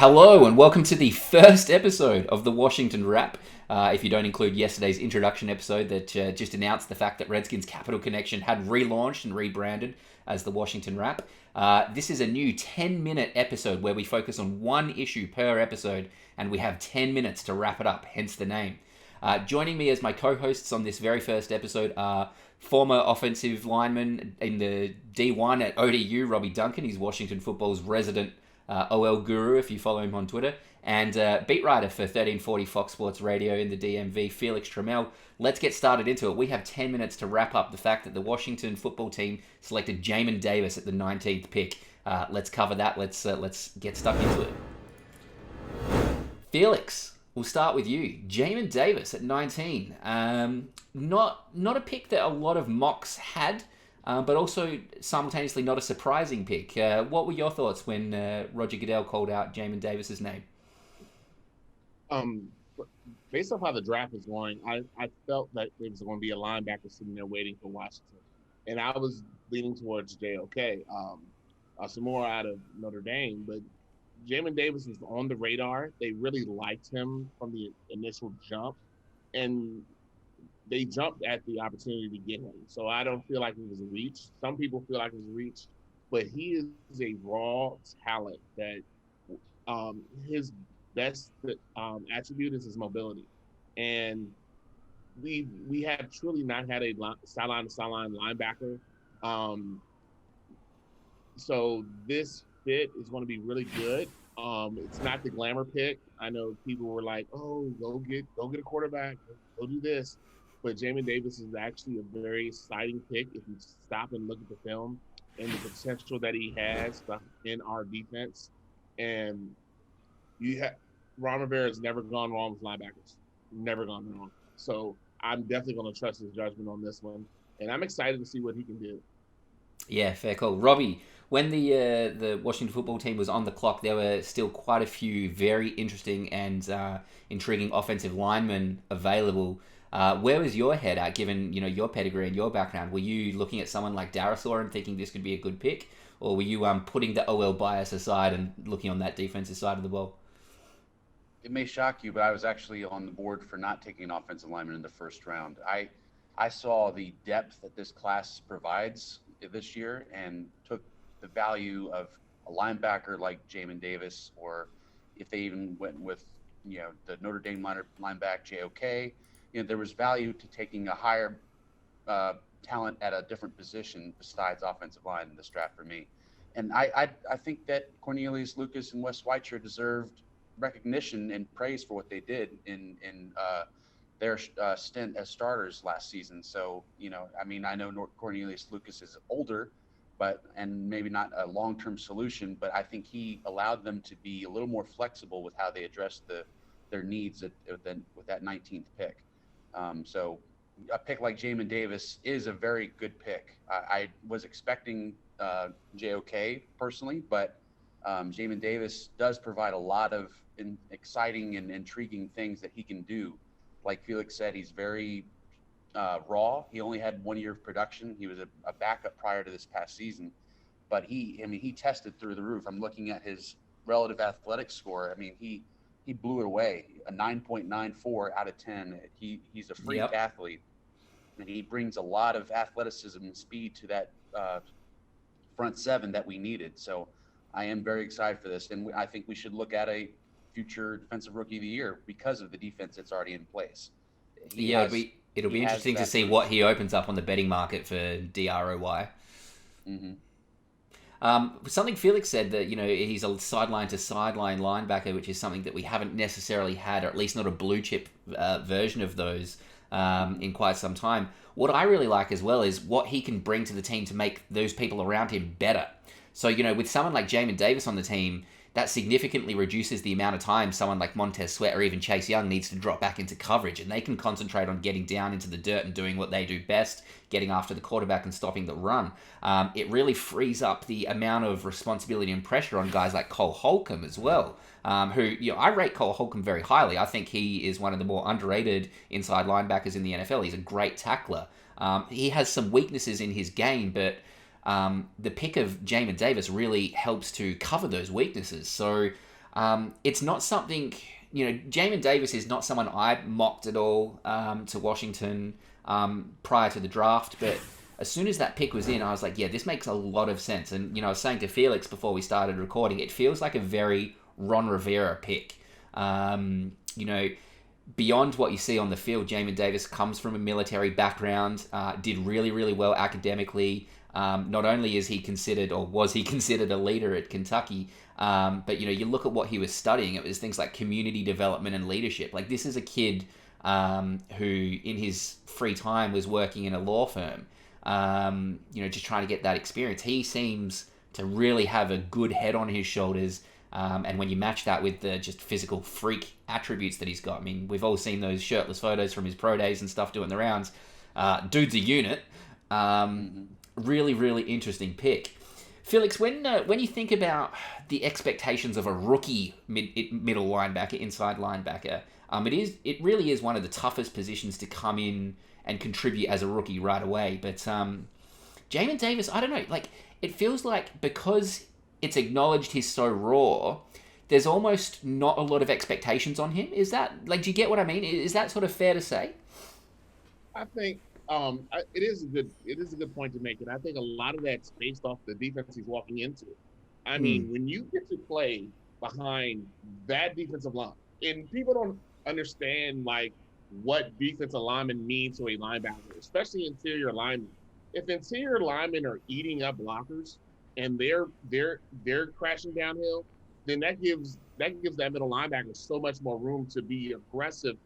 Hello and welcome to the first episode of the Washington Wrap. If you don't include yesterday's introduction episode that just announced the fact that Redskins Capital Connection had relaunched and rebranded as the Washington Wrap. This is a new 10-minute episode where we focus on one issue per episode and we have 10 minutes to wrap it up, hence the name. Joining me as my co-hosts on this very first episode are former offensive lineman in the D1 at ODU, Robbie Duncan. He's Washington football's resident OL guru, if you follow him on Twitter, and beat writer for 1340 Fox Sports Radio in the DMV, Felix Trammell. Let's get started into it. We have 10 minutes to wrap up the fact that the Washington football team selected Jamin Davis at the 19th pick. Let's cover that. Let's get stuck into it. Felix, we'll start with you. Jamin Davis at 19. Not a pick that a lot of mocks had, but also simultaneously not a surprising pick. What were your thoughts when Roger Goodell called out Jamin Davis's name? Based off how the draft was going, I felt that there was going to be a linebacker sitting there waiting for Washington. And I was leaning towards JOK, some more out of Notre Dame. But Jamin Davis was on the radar. They really liked him from the initial jump. And they jumped at the opportunity to get him. So I don't feel like it was a reach. Some people feel like it was a reach, but he is a raw talent that his best attribute is his mobility. And we have truly not had a sideline-to-sideline linebacker. So this fit is going to be really good. It's not the glamour pick. I know people were like, "Oh, go get a quarterback, go do this." But Jamin Davis is actually a very exciting pick if you stop and look at the film and the potential that he has in our defense. And Ron Rivera has never gone wrong with linebackers. Never gone wrong. So I'm definitely going to trust his judgment on this one. And I'm excited to see what he can do. Yeah, fair call. Robbie, when the Washington football team was on the clock, there were still quite a few very interesting and intriguing offensive linemen available. Where was your head at, given your pedigree and your background? Were you looking at someone like Darisaw and thinking this could be a good pick, or were you putting the OL bias aside and looking on that defensive side of the ball? It may shock you, but I was actually on the board for not taking an offensive lineman in the first round. I saw the depth that this class provides this year and took the value of a linebacker like Jamin Davis, or if they even went with the Notre Dame linebacker JOK. There was value to taking a higher talent at a different position besides offensive line in this draft for me. And I think that Cornelius Lucas and Wes Schweitzer deserved recognition and praise for what they did in their stint as starters last season. So, I know Cornelius Lucas is older, and maybe not a long-term solution, but I think he allowed them to be a little more flexible with how they addressed their needs with that 19th pick. So a pick like Jamin Davis is a very good pick. I was expecting JOK personally, but Jamin Davis does provide a lot of exciting and intriguing things that he can do. Like Felix said, he's very raw. He only had 1 year of production. He was a backup prior to this past season, but he tested through the roof. I'm looking at his relative athletic score. He blew it away, a 9.94 out of 10. He's a freak athlete, and he brings a lot of athleticism and speed to that front seven that we needed. So I am very excited for this, and I think we should look at a future Defensive Rookie of the Year because of the defense that's already in place. It'll be interesting to see what he opens up on the betting market for DROY. Mm-hmm. Something Felix said that, he's a sideline-to-sideline linebacker, which is something that we haven't necessarily had, or at least not a blue-chip version of those in quite some time. What I really like as well is what he can bring to the team to make those people around him better. So, with someone like Jamin Davis on the team, that significantly reduces the amount of time someone like Montez Sweat or even Chase Young needs to drop back into coverage, and they can concentrate on getting down into the dirt and doing what they do best, getting after the quarterback and stopping the run. It really frees up the amount of responsibility and pressure on guys like Cole Holcomb as well, who I rate Cole Holcomb very highly. I think he is one of the more underrated inside linebackers in the NFL. He's a great tackler. He has some weaknesses in his game, but the pick of Jamin Davis really helps to cover those weaknesses. So It's not something, Jamin Davis is not someone I mocked at all to Washington prior to the draft, but as soon as that pick was in, I was like, yeah, this makes a lot of sense. And, I was saying to Felix before we started recording, it feels like a very Ron Rivera pick. Beyond what you see on the field, Jamin Davis comes from a military background, did really, really well academically. Not only is he considered, or was he considered, a leader at Kentucky, but you look at what he was studying. It was things like community development and leadership. Like, this is a kid who, in his free time, was working in a law firm. Just trying to get that experience. He seems to really have a good head on his shoulders. And when you match that with the just physical freak attributes that he's got, I mean, we've all seen those shirtless photos from his pro days and stuff doing the rounds. Dude's a unit. Really, really interesting pick. Felix, when you think about the expectations of a rookie middle linebacker, inside linebacker, it really is one of the toughest positions to come in and contribute as a rookie right away. But Jamin Davis, I don't know, like, it feels like because it's acknowledged he's so raw, there's almost not a lot of expectations on him. Is that, like, do you get what I mean? Is that sort of fair to say? I think it is a good point to make, and I think a lot of that's based off the defense he's walking into. I mean, when you get to play behind that defensive line, and people don't understand like what defensive linemen mean to a linebacker, especially interior linemen. If interior linemen are eating up blockers and they're crashing downhill, then that gives that middle linebacker so much more room to be aggressive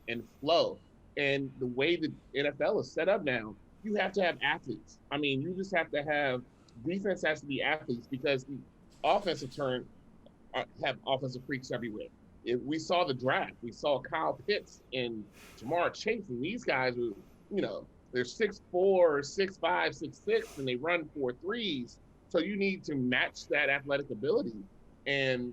and flow. And the way the NFL is set up now, you have to have athletes. I mean, you just have to have defense has to be athletes because the offensive turn have offensive freaks everywhere. We saw the draft. We saw Kyle Pitts and Jamar Chase, and these guys were, they're 6'4", 6'5", 6'6", and they run 4.3s. So you need to match that athletic ability. And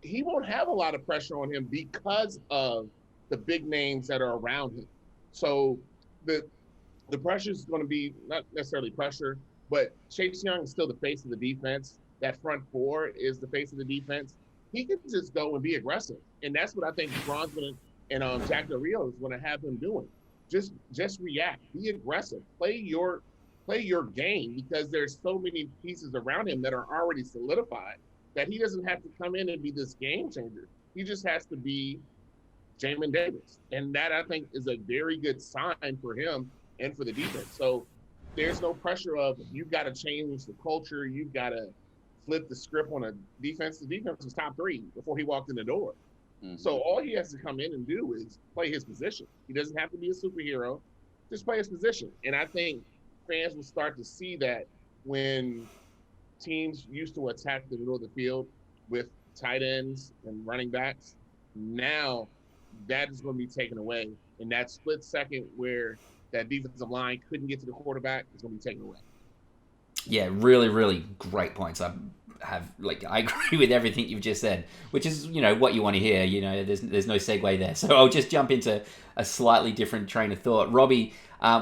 he won't have a lot of pressure on him because of the big names that are around him. So the pressure is going to be not necessarily pressure, but Chase Young is still the face of the defense. That front four is the face of the defense. He can just go and be aggressive. And that's what I think Ron's going to, and Jack Del Rio is going to have him doing. Just react, be aggressive, play your game, because there's so many pieces around him that are already solidified that he doesn't have to come in and be this game changer. He just has to be Jamin Davis. And that, I think, is a very good sign for him and for the defense. So there's no pressure of you've got to change the culture, you've got to flip the script on a defense. The defense was top 3 before he walked in the door. Mm-hmm. So all he has to come in and do is play his position. He doesn't have to be a superhero, just play his position. And I think fans will start to see that when teams used to attack the middle of the field with tight ends and running backs, now that is going to be taken away. And that split second where that defensive line couldn't get to the quarterback is going to be taken away. Yeah, really, really great points. I agree with everything you've just said, which is, what you want to hear. There's no segue there. So I'll just jump into a slightly different train of thought. Robbie,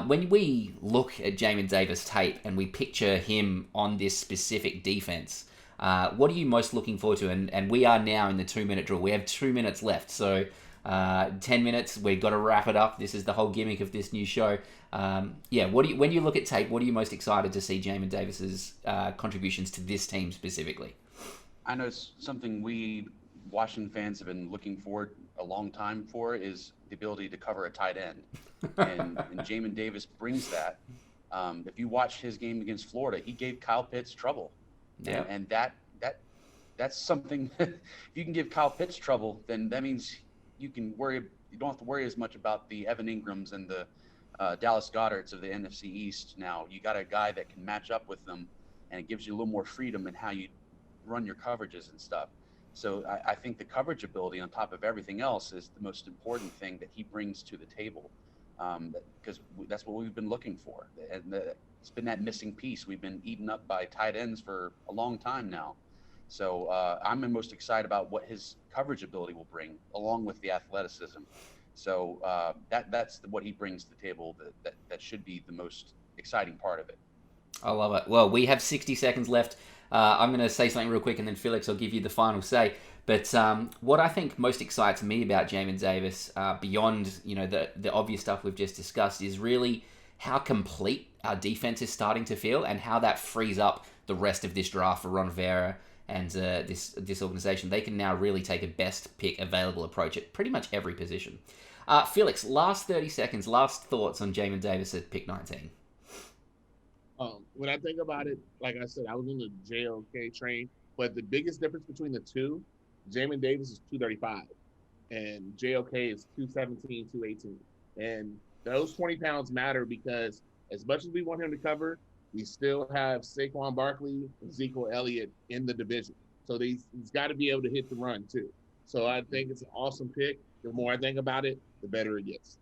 when we look at Jamin Davis tape and we picture him on this specific defense, what are you most looking forward to? And we are now in the 2-minute drill. We have 2 minutes left. So 10 minutes, we've got to wrap it up. This is the whole gimmick of this new show. When you look at tape, what are you most excited to see Jamin Davis's contributions to this team specifically? I know it's something we Washington fans have been looking forward a long time for, is the ability to cover a tight end, and Jamin Davis brings that. If you watch his game against Florida, he gave Kyle Pitts trouble, and that's something. If you can give Kyle Pitts trouble, then that means you don't have to worry as much about the Evan Ingrams and the Dallas Goederts of the NFC East. Now you got a guy that can match up with them, and it gives you a little more freedom in how you run your coverages and stuff. So I think the coverage ability on top of everything else is the most important thing that he brings to the table, because that's what we've been looking for. And it's been that missing piece. We've been eaten up by tight ends for a long time now. So I'm most excited about what his coverage ability will bring, along with the athleticism. So that's what he brings to the table. That should be the most exciting part of it. I love it. Well, we have 60 seconds left. I'm going to say something real quick, and then Felix, I'll give you the final say. But what I think most excites me about Jamin Davis, beyond the obvious stuff we've just discussed, is really how complete our defense is starting to feel, and how that frees up the rest of this draft for Ron Rivera and this organization. They can now really take a best pick available approach at pretty much every position. Felix, last 30 seconds, last thoughts on Jamin Davis at pick 19. When I think about it, like I said, I was in the JOK train, but the biggest difference between the two, Jamin Davis is 235, and JOK is 217, 218. And those 20 pounds matter because as much as we want him to cover, we still have Saquon Barkley and Ezekiel Elliott in the division. So he's got to be able to hit the run too. So I think it's an awesome pick. The more I think about it, the better it gets.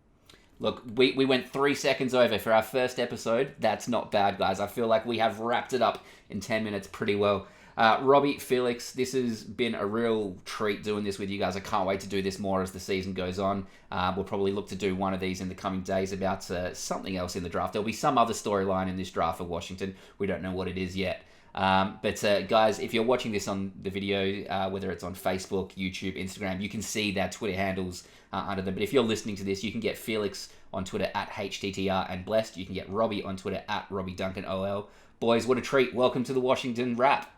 Look, we went 3 seconds over for our first episode. That's not bad, guys. I feel like we have wrapped it up in 10 minutes pretty well. Robbie, Felix, this has been a real treat doing this with you guys. I can't wait to do this more as the season goes on. We'll probably look to do one of these in the coming days about something else in the draft. There'll be some other storyline in this draft for Washington. We don't know what it is yet. But guys, if you're watching this on the video, whether it's on Facebook, YouTube, Instagram, you can see their Twitter handles under them. But if you're listening to this, you can get Felix on Twitter at HTTR and Blessed. You can get Robbie on Twitter at Robbie Duncan OL. Boys, what a treat. Welcome to the Washington Wrap.